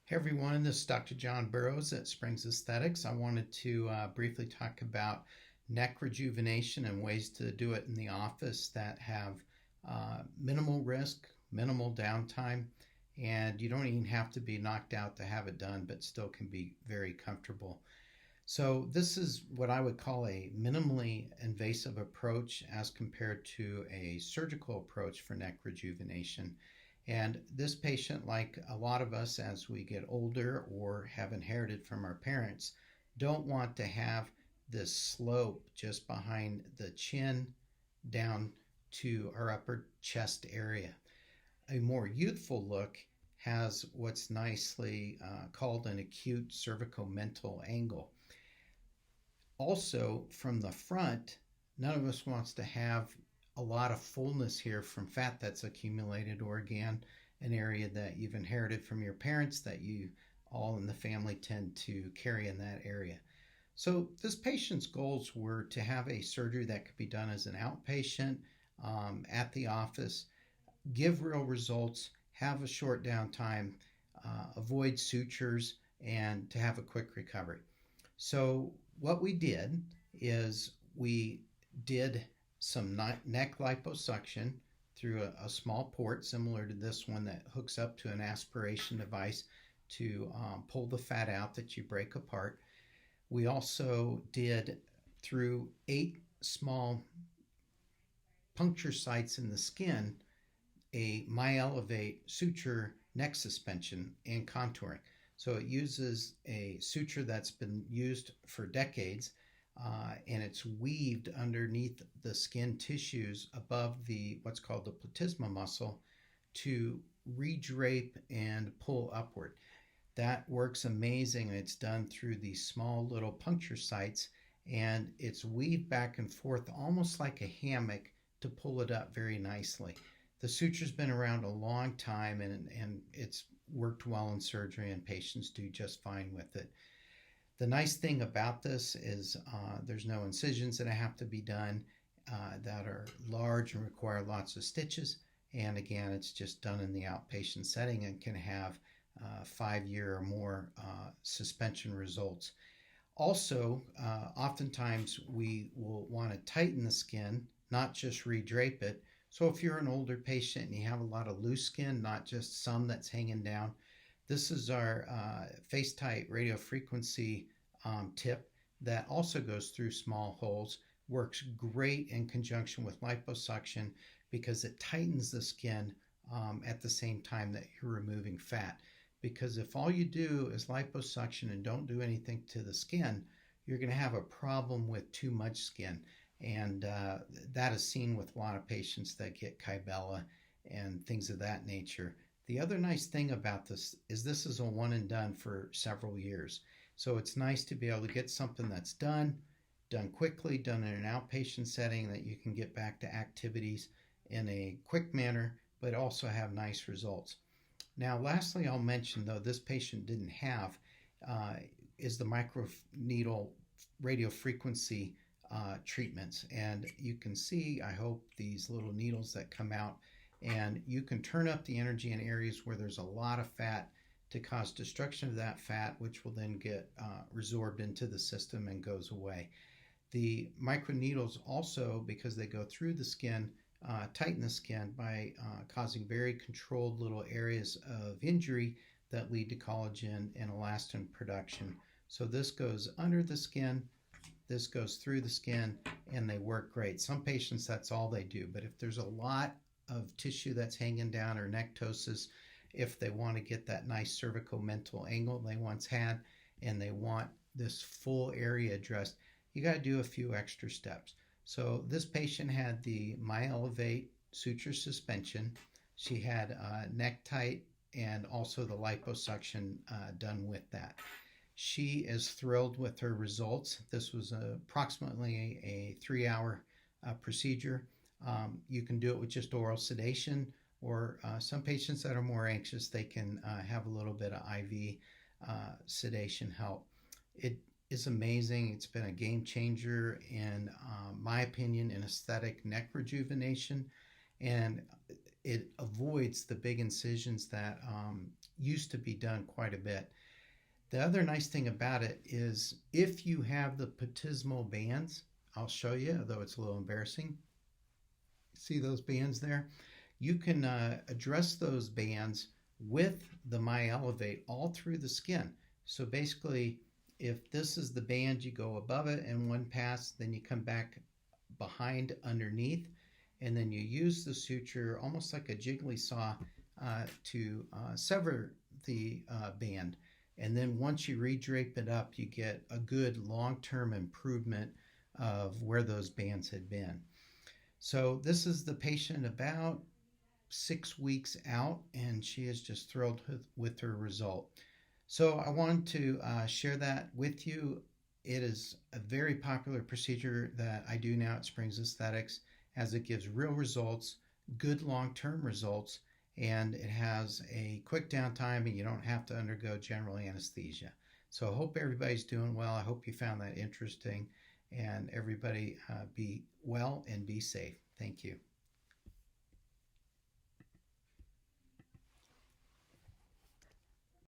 Hey everyone, this is Dr. John Burroughs at Springs Aesthetics. I wanted to briefly talk about neck rejuvenation and ways to do it in the office that have minimal risk, minimal downtime, and you don't even have to be knocked out to have it done, but still can be very comfortable. So, this is what I would call a minimally invasive approach as compared to a surgical approach for neck rejuvenation. And this patient, like a lot of us as we get older or have inherited from our parents, don't want to have this slope just behind the chin down to our upper chest area. A more youthful look has what's nicely called an acute cervicomental angle. Also, from the front, none of us wants to have a lot of fullness here from fat that's accumulated, or again, an area that you've inherited from your parents that you all in the family tend to carry in that area. So this patient's goals were to have a surgery that could be done as an outpatient at the office, give real results, have a short downtime, avoid sutures, and to have a quick recovery. So what we did is we did some neck liposuction through a small port similar to this one that hooks up to an aspiration device to pull the fat out that you break apart. We also did, through 8 small puncture sites in the skin, a MyEllevate suture neck suspension and contouring. So it uses a suture that's been used for decades, and it's weaved underneath the skin tissues above the what's called the platysma muscle to redrape and pull upward. That works amazing. It's done through these small little puncture sites, and it's weaved back and forth almost like a hammock to pull it up very nicely. The suture's been around a long time, and it's worked well in surgery, and patients do just fine with it. The nice thing about this is there's no incisions that have to be done that are large and require lots of stitches. And again, it's just done in the outpatient setting and can have 5-year or more suspension results. Also, oftentimes we will want to tighten the skin, not just redrape it. So if you're an older patient and you have a lot of loose skin, not just some that's hanging down, this is our FaceTite radio frequency tip that also goes through small holes. Works great in conjunction with liposuction because it tightens the skin at the same time that you're removing fat. Because if all you do is liposuction and don't do anything to the skin, you're going to have a problem with too much skin. And that is seen with a lot of patients that get Kybella and things of that nature. The other nice thing about this is a one and done for several years. So it's nice to be able to get something that's done quickly, done in an outpatient setting that you can get back to activities in a quick manner, but also have nice results. Now, lastly, I'll mention, though, this patient didn't have is the microneedle radio frequency treatments. And you can see, I hope, these little needles that come out, and you can turn up the energy in areas where there's a lot of fat to cause destruction of that fat, which will then get resorbed into the system and goes away. The microneedles also, because they go through the skin, tighten the skin by causing very controlled little areas of injury that lead to collagen and elastin production. So this goes under the skin, this goes through the skin, and they work great. Some patients, that's all they do. But if there's a lot of tissue that's hanging down, or nectosis, if they want to get that nice cervicomental angle they once had, and they want this full area addressed, you got to do a few extra steps. So this patient had the MyEllevate suture suspension. She had NeckTite and also the liposuction done with that. She is thrilled with her results. This was approximately a 3-hour procedure. You can do it with just oral sedation, or some patients that are more anxious, they can have a little bit of IV sedation help. It is amazing. It's been a game changer in my opinion in aesthetic neck rejuvenation, and it avoids the big incisions that used to be done quite a bit. The other nice thing about it is if you have the platysmal bands, I'll show you, although it's a little embarrassing. See those bands there? You can address those bands with the MyEllevate all through the skin. So basically, if this is the band, you go above it in one pass, then you come back behind underneath, and then you use the suture almost like a jiggly saw to sever the band. And then once you redrape it up, you get a good long-term improvement of where those bands had been. So this is the patient about 6 weeks out, and she is just thrilled with her result. So I wanted to share that with you. It is a very popular procedure that I do now at Springs Aesthetics, as it gives real results, good long-term results, and it has a quick downtime, and you don't have to undergo general anesthesia. So I hope everybody's doing well. I hope you found that interesting, and everybody be well and be safe. Thank you.